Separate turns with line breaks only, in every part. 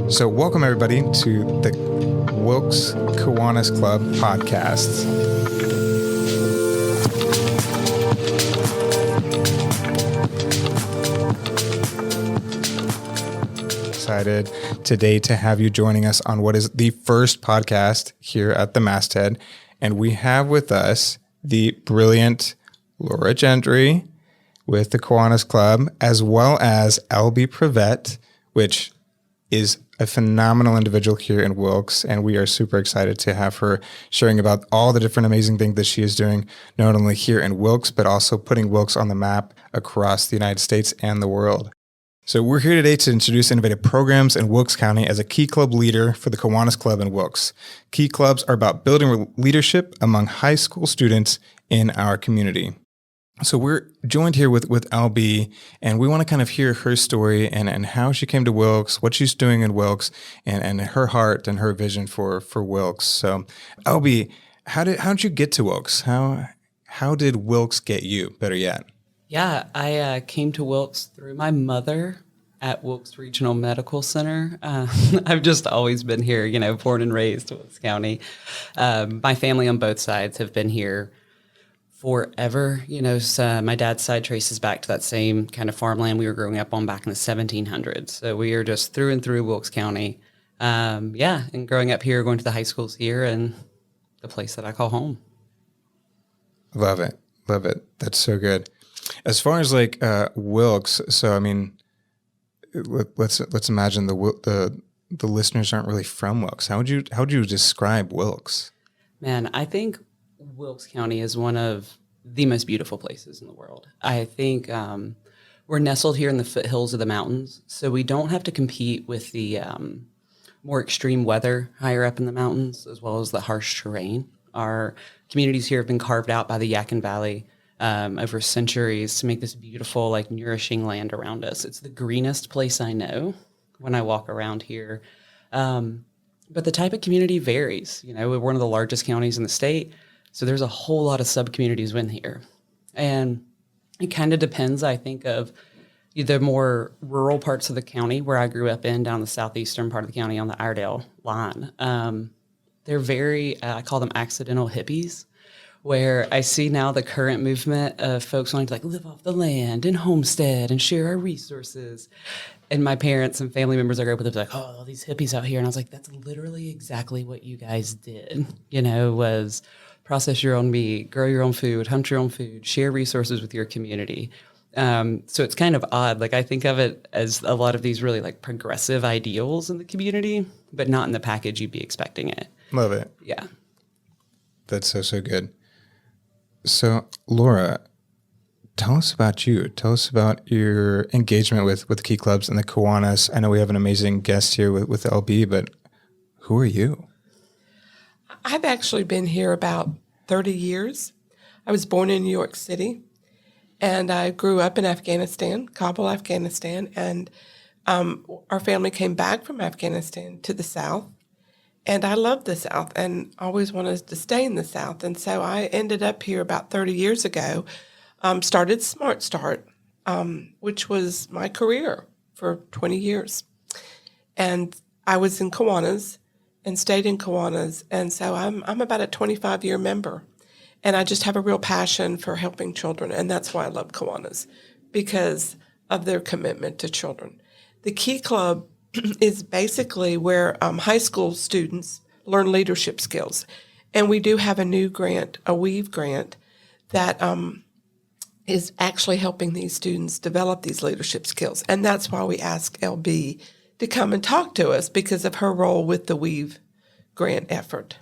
So welcome everybody to the Wilkes Kiwanis Club podcast. Excited today to have you joining us on what is the first podcast here at the Masthead. And we have with us the brilliant Laura Gentry with the Kiwanis Club, as well as LB Prevette, which is a phenomenal individual here in Wilkes, and we are super excited to have her sharing about all the different amazing things that she is doing, not only here in Wilkes, but also putting Wilkes on the map across the United States and the world. So we're here today to introduce innovative programs in Wilkes County as a Key Club leader for the Kiwanis Club in Wilkes. Key Clubs are about building leadership among high school students in our community. So we're joined here with LB, and we want to kind of hear her story and how she came to Wilkes, what she's doing in Wilkes, and her heart and her vision for Wilkes. So LB, how did you get to Wilkes? How did Wilkes get you, better yet?
Yeah, I came to Wilkes through my mother at Wilkes Regional Medical Center. I've just always been here, born and raised in Wilkes County. My family on both sides have been here forever. So my dad's side traces back to that same kind of farmland we were growing up on back in the 1700s. So we are just through and through Wilkes County. And growing up here, going to the high schools here, and the place that I call home.
Love it. That's so good. As far as Wilkes, so I mean, let's imagine the listeners aren't really from Wilkes. How would you describe Wilkes?
Man, I think Wilkes County is one of the most beautiful places in the world. I think we're nestled here in the foothills of the mountains, so we don't have to compete with the more extreme weather higher up in the mountains, as well as the harsh terrain. Our communities here have been carved out by the Yadkin Valley over centuries to make this beautiful, nourishing land around us. It's the greenest place I know when I walk around here. But the type of community varies. We're one of the largest counties in the state, so there's a whole lot of sub-communities in here. And it kind of depends, I think, of the more rural parts of the county where I grew up in, down the southeastern part of the county on the Iredell line. They're very, I call them accidental hippies, where I see now the current movement of folks wanting to live off the land and homestead and share our resources. And my parents and family members I grew up with, like, oh, all these hippies out here. And I was like, that's literally exactly what you guys did, was process your own meat, grow your own food, hunt your own food, share resources with your community. So it's kind of odd. I think of it as a lot of these really progressive ideals in the community, but not in the package you'd be expecting it.
Love it.
Yeah.
That's so good. So, Laura, tell us about you. Tell us about your engagement with the Key Clubs and the Kiwanis. I know we have an amazing guest here with LB, but who are you?
I've actually been here about 30 years. I was born in New York City, and I grew up in Afghanistan, Kabul, Afghanistan, and our family came back from Afghanistan to the South. And I loved the South and always wanted to stay in the South. And so I ended up here about 30 years ago, started Smart Start, which was my career for 20 years. And I was in Kiwanis and stayed in Kiwanis. And so I'm about a 25-year member. And I just have a real passion for helping children. And that's why I love Kiwanis, because of their commitment to children. The Key Club is basically where high school students learn leadership skills. And we do have a new grant, a WEAVE grant, that is actually helping these students develop these leadership skills. And that's why we asked LB to come and talk to us, because of her role with the WEAVE grant effort.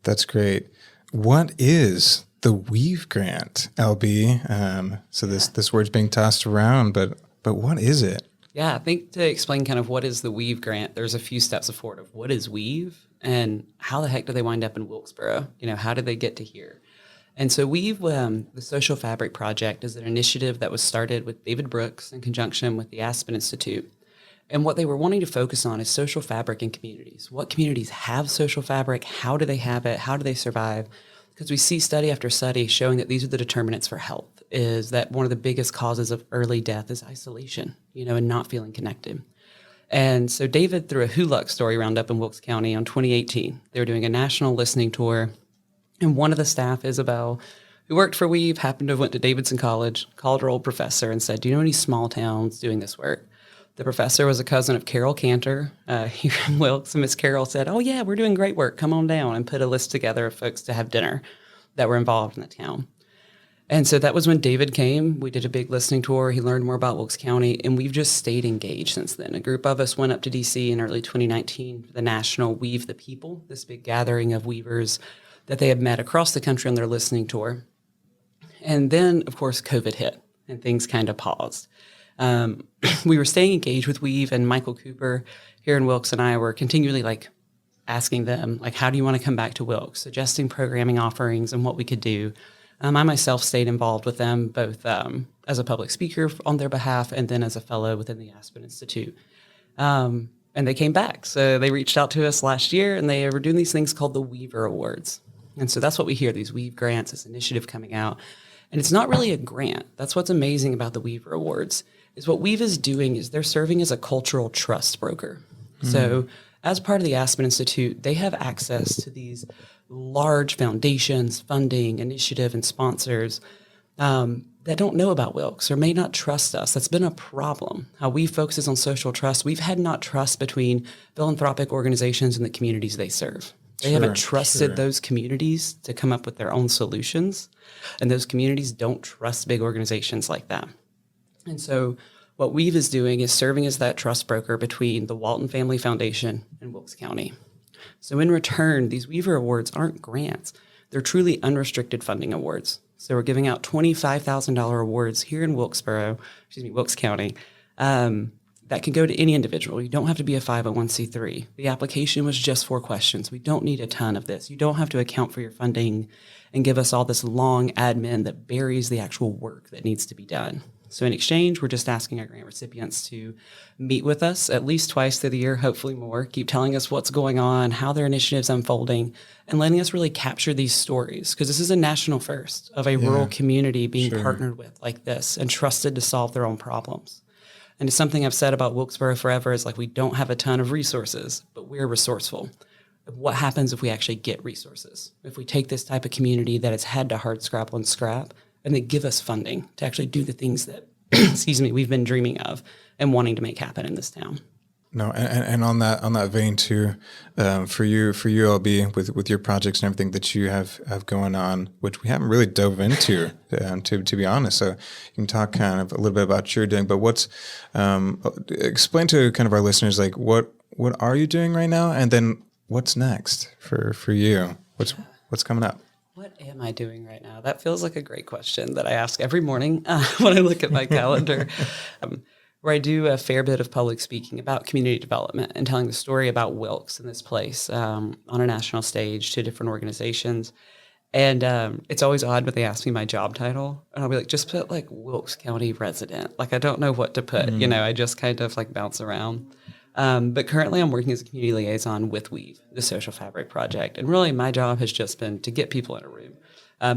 That's great. What is the WEAVE grant, LB? So this word's being tossed around, but what is it?
Yeah, I think to explain kind of what is the WEAVE grant, there's a few steps forward of what is WEAVE and how the heck do they wind up in Wilkesboro? How did they get to here? And so WEAVE, the Social Fabric Project, is an initiative that was started with David Brooks in conjunction with the Aspen Institute. And what they were wanting to focus on is social fabric in communities. What communities have social fabric? How do they have it? How do they survive? Because we see study after study showing that these are the determinants for health, is that one of the biggest causes of early death is isolation, and not feeling connected. And so David threw a Who Luck story round up in Wilkes County on 2018. They were doing a national listening tour. And one of the staff, Isabel, who worked for Weave, happened to have went to Davidson College, called her old professor and said, do you know any small towns doing this work? The professor was a cousin of Carol Cantor here in Wilkes. And Miss Carol said, oh, yeah, we're doing great work. Come on down, and put a list together of folks to have dinner that were involved in the town. And so that was when David came. We did a big listening tour. He learned more about Wilkes County, and we've just stayed engaged since then. A group of us went up to D.C. in early 2019 for the national Weave the People, this big gathering of weavers that they had met across the country on their listening tour. And then, of course, COVID hit, and things kind of paused. We were staying engaged with Weave, and Michael Cooper here in Wilkes and I were continually asking them, how do you want to come back to Wilkes, suggesting programming offerings and what we could do. I myself stayed involved with them, both as a public speaker on their behalf and then as a fellow within the Aspen Institute. And they came back. So they reached out to us last year, and they were doing these things called the Weaver Awards. And so that's what we hear, these Weave grants, this initiative coming out. And it's not really a grant. That's what's amazing about the Weaver Awards, is what Weave is doing is they're serving as a cultural trust broker. So as part of the Aspen Institute, they have access to these large foundations, funding, initiative, and sponsors that don't know about Wilkes or may not trust us. That's been a problem. How we focus on social trust. We've had not trust between philanthropic organizations and the communities they serve. They haven't trusted those communities to come up with their own solutions. And those communities don't trust big organizations like that. And so what Weave is doing is serving as that trust broker between the Walton Family Foundation and Wilkes County. So in return, these Weaver Awards aren't grants. They're truly unrestricted funding awards. So we're giving out $25,000 awards here in Wilkes County, that can go to any individual. You don't have to be a 501c3. The application was just 4 questions. We don't need a ton of this. You don't have to account for your funding and give us all this long admin that buries the actual work that needs to be done. So in exchange, we're just asking our grant recipients to meet with us at least twice through the year, hopefully more, keep telling us what's going on, how their initiative's unfolding, and letting us really capture these stories, because this is a national first of a rural community being partnered with like this and trusted to solve their own problems. And it's something I've said about Wilkesboro forever is we don't have a ton of resources, but we're resourceful. What happens if we actually get resources? If we take this type of community that has had to hard scrabble and scrap, and they give us funding to actually do the things that, we've been dreaming of and wanting to make happen in this town.
No, and on that vein too, for you, LB, with your projects and everything that you have going on, which we haven't really dove into, to be honest. So you can talk kind of a little bit about what you're doing, but explain to kind of our listeners, what are you doing right now, and then what's next for you? What's coming up?
What am I doing right now? That feels like a great question that I ask every morning when I look at my calendar. Where I do a fair bit of public speaking about community development and telling the story about Wilkes in this place on a national stage to different organizations. And it's always odd when they ask me my job title. And I'll be just put Wilkes County resident. I don't know what to put. I just kind of bounce around. But currently I'm working as a community liaison with Weave, the Social Fabric Project. And really my job has just been to get people in a room.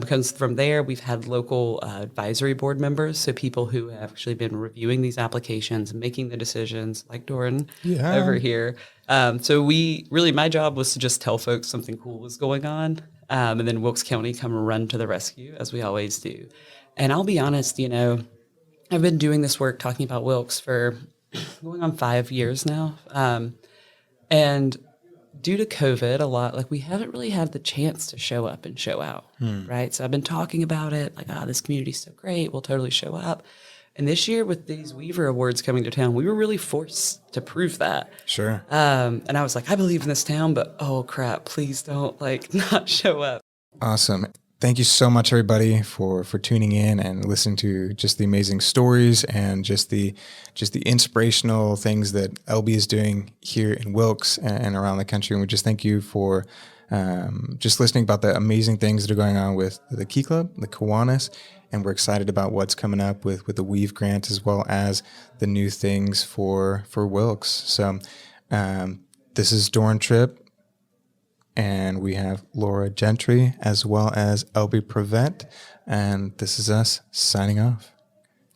Because from there, we've had local advisory board members, so people who have actually been reviewing these applications, making the decisions, like Doran over here. So my job was to just tell folks something cool was going on, and then Wilkes County come run to the rescue, as we always do. And I'll be honest, I've been doing this work talking about Wilkes for going on 5 years now. And due to COVID, a lot, we haven't really had the chance to show up and show out, right? So I've been talking about it, this community's so great, we'll totally show up. And this year with these Weaver Awards coming to town, we were really forced to prove that.
Sure.
And I was I believe in this town, but oh crap, please don't not show up.
Awesome. Thank you so much, everybody, for tuning in and listening to just the amazing stories and just the inspirational things that LB is doing here in Wilkes and around the country. And we just thank you for just listening about the amazing things that are going on with the Key Club, the Kiwanis, and we're excited about what's coming up with the Weave grant as well as the new things for Wilkes. So this is Doran Tripp. And we have Laura Gentry as well as LB Prevette. And this is us signing off.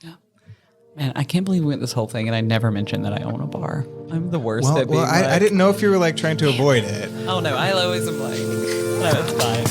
Yeah.
Man, I can't believe we went this whole thing and I never mentioned that I own a bar. I'm the worst
Well,
at being
I didn't know if you were like trying to avoid it.
Oh no, I always am like, no, it's fine.